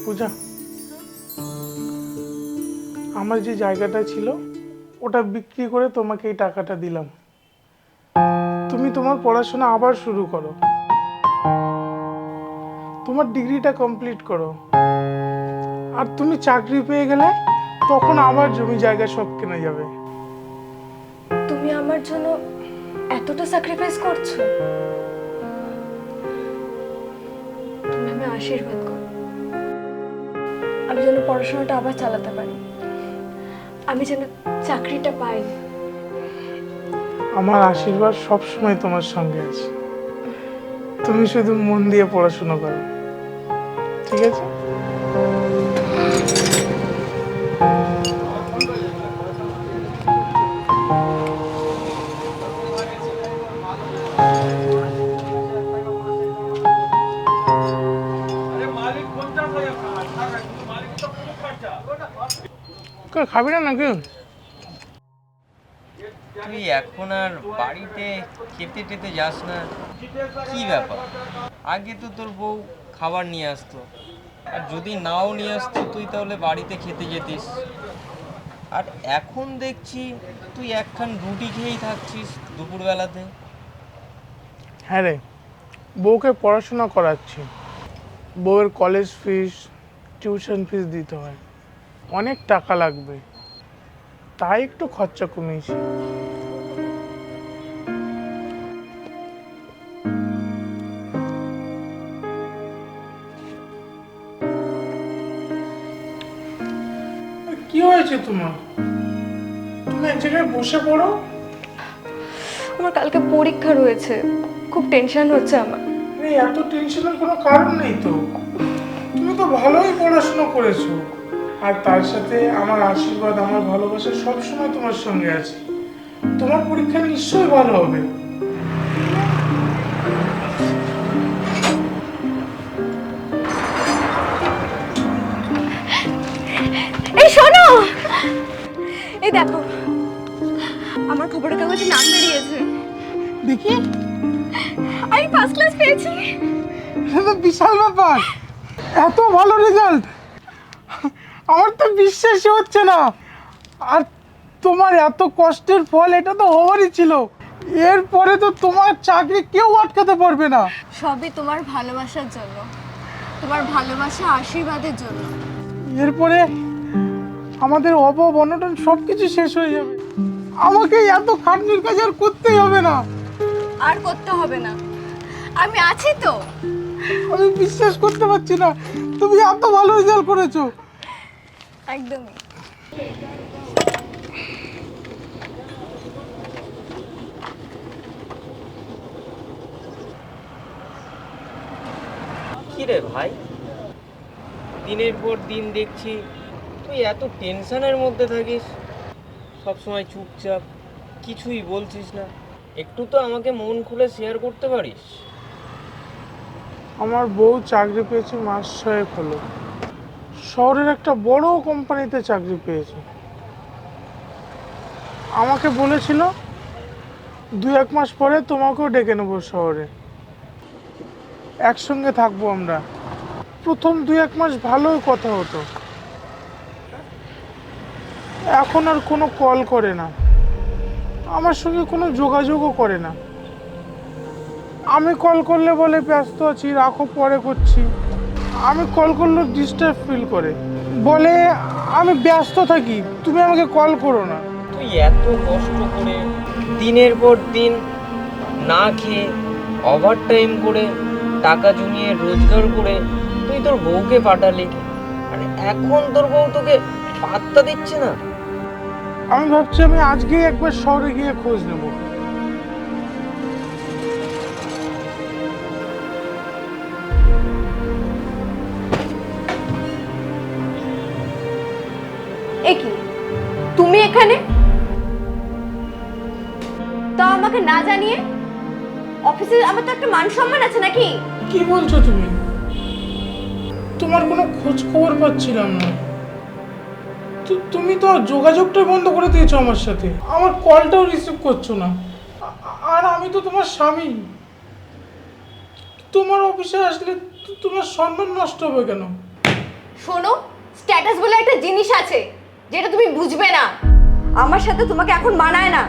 পূজা, আমার যে জায়গাটা ছিল ওটা বিক্রি করে তোমাকে এই টাকাটা দিলাম। তুমি তোমার পড়াশোনা আবার শুরু করো, তোমার ডিগ্রিটা কমপ্লিট করো, আর তুমি চাকরি পেয়ে গেলে তখন আবার জমি জায়গা সব কেনা যাবে। তুমি আমার জন্য এতটা স্যাক্রিফাইস করছো, তুমি আমি আশীর্বাদ করো, আমি যেন পড়াশোনাটা আবার চালাতে পারি, আমি যেন চাকরিটা পাই। আমার আশীর্বাদ সবসময় তোমার সঙ্গে আছে, তুমি শুধু মন দিয়ে পড়াশোনা করো, ঠিক আছে? খাবি না নাকি? তুই এখন আর বাড়িতে খেতে টেতে যাস না, কি ব্যাপার? আগে তো তোর বউ খাবার নিয়ে আসতো, আর যদি নাও নিয়ে আসতো তুই তাহলে বাড়িতে খেতে যেতিস। আর এখন দেখছি তুই একখান রুটি খেয়েই থাকছিস দুপুরবেলাতে। হ্যাঁ রে, বউকে পড়াশোনা করাচ্ছি, বউয়ের কলেজ ফিস, টিউশন ফিস দিতে হয়, অনেক টাকা লাগবে, তাই একটু খরচা কমিয়েছি। কি হয়েছে তোমার? তুমি এক জায়গায় বসে পড়ো। আমার কালকে পরীক্ষা রয়েছে, খুব টেনশন হচ্ছে আমার। এত টেনশনের কোনো কারণ নেই তো, তুমি তো ভালোই পড়াশোনা করেছো, আর তার সাথে আমার আশীর্বাদ, আমার ভালোবাসা সবসময় তোমার সঙ্গে আছে। তোমার পরীক্ষা নিশ্চয়ই ভালো হবে। এই শোনো, এই দেখো আমার খবরের কাগজে নাম বেরিয়েছে। দেখি, আমি ফার্স্ট ক্লাস পেয়েছি। এটা বিশাল ব্যাপার, এত ভালো রেজাল্ট, আমার তো বিশ্বাসই হচ্ছে না। আর তোমার এত কষ্টের ফল, এটা তো হওয়ারই ছিল। এরপরে তো তোমার চাকরি কেউ আটকাতে পারবে না। সবই তোমার ভালোবাসার জন্য, তোমার ভালোবাসা আশীর্বাদের জন্য। এরপরে আমাদের অভাব অনটন সবকিছু শেষ হয়ে যাবে, আমাকে এত খাটনির কাজ আর করতেই হবে না। আর করতে হবে না, আমি আছি তো। আমি বিশ্বাস করতে পারছি না তুমি এত ভালো রেজাল্ট করেছো। একদমই। কি রে ভাই, দিনের পর দিন দেখছি তুই এত টেনশনের মধ্যে থাকিস, সবসময় চুপচাপ, কিছুই বলছিস না। একটু তো আমাকে মন খুলে শেয়ার করতে পারিস। আমার বউ চাকরি পেয়েছে মাস 6 হলো, শহরের একটা বড় কোম্পানিতে চাকরি পেয়েছে। আমাকে বলেছিল 2-1 মাস পরে তোমাকেও ডেকে নেবো শহরে, একসঙ্গে থাকবো আমরা। প্রথম 2-1 মাস ভালোই কথা হতো, এখন আর কোনো কল করে না, আমার সঙ্গে কোনো যোগাযোগও করে না। আমি কল করলে বলে ব্যস্ত আছি, রাখো পরে করছি। আমি কল করলে ডিস্টার্ব ফিল করে, বলে আমি ব্যস্ত থাকি, তুমি আমাকে কল করো না। তুই এত কষ্ট করে দিনের পর দিন না খেয়ে ওভার টাইম করে টাকা জমিয়ে রোজগার করে তুই তোর বউকে পাঠালি, আর এখন তোর বউ তোকে পাত্তা দিচ্ছে না। আমি ভাবছি আমি আজকেই একবার শহরে গিয়ে খোঁজ নেব। এ কি, তুমি এখানে? তা আমাকে না জানিয়ে? অফিসে আমার তো একটা মান সম্মান আছে নাকি? কি বলছো তুমি? তোমার কোনো খোঁজ খবর পাচ্ছিলাম না। তুমি তো যোগাযোগটা বন্ধ করে দিয়েছো আমার সাথে, আমার কলটাও রিসিভ করছো না। আর আমি তো তোমার স্বামী, তোমার অফিসে আসলে তোমার সম্মান নষ্ট হবে কেন? শোনো, স্ট্যাটাস বলে একটা জিনিস আছে যেটা তুমি বুঝবে না। আমার সাথে তোমাকে এখন মানায় না।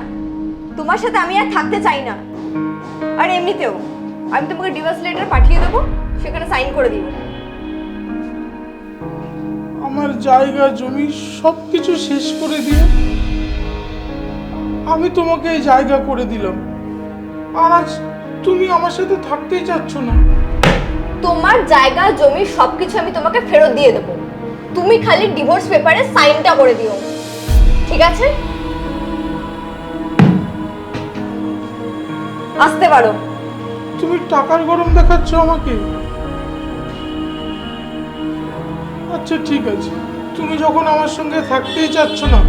তোমার সাথে আমি আর থাকতে চাই না। আর এমনিতেও আমি তোমাকে ডিভোর্স লেটার পাঠিয়ে দেবো, সেখানে সাইন করে দিও। আমার জায়গা জমি সব কিছু শেষ করে দিয়ে আমি তোমাকে এই জায়গা করে দিলাম, আর আজ তুমি আমার সাথে থাকতেই চাচ্ছ না। তোমার জায়গা জমি সবকিছু আমি তোমাকে ফেরত দিয়ে দেবো, তুমি খালি ডিভোর্স পেপারে সাইনটা করে দিও, ঠিক আছে? আসতে পারো। তুমি টাকার গরম দেখাচ্ছ আমাকে। আচ্ছা ঠিক আছে, তুমি যখন আমার সঙ্গে থাকতেই চাচ্ছ না,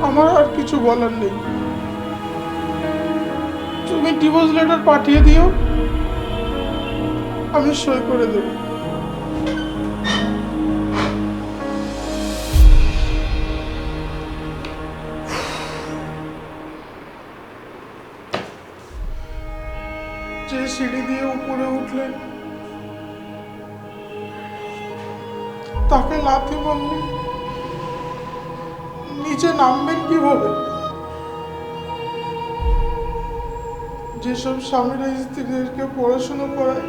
আমার আর কিছু বলার নেই। তুমি ডিভোর্স লেটার পাঠিয়ে দিও, আমি সই করে দেব। যে সিঁড়ি দিয়ে উপরে উঠলেন তাকে লাথি মারলে নিচে নামবেন কিভাবে? যেসব স্বামীরা স্ত্রীদেরকে পড়াশোনা করায়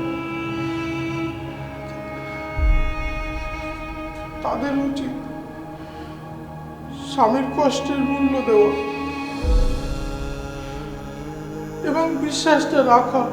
তাদের উচিত স্বামীর কষ্টের মূল্য দেওয়া এবং বিশ্বাসটা রাখা।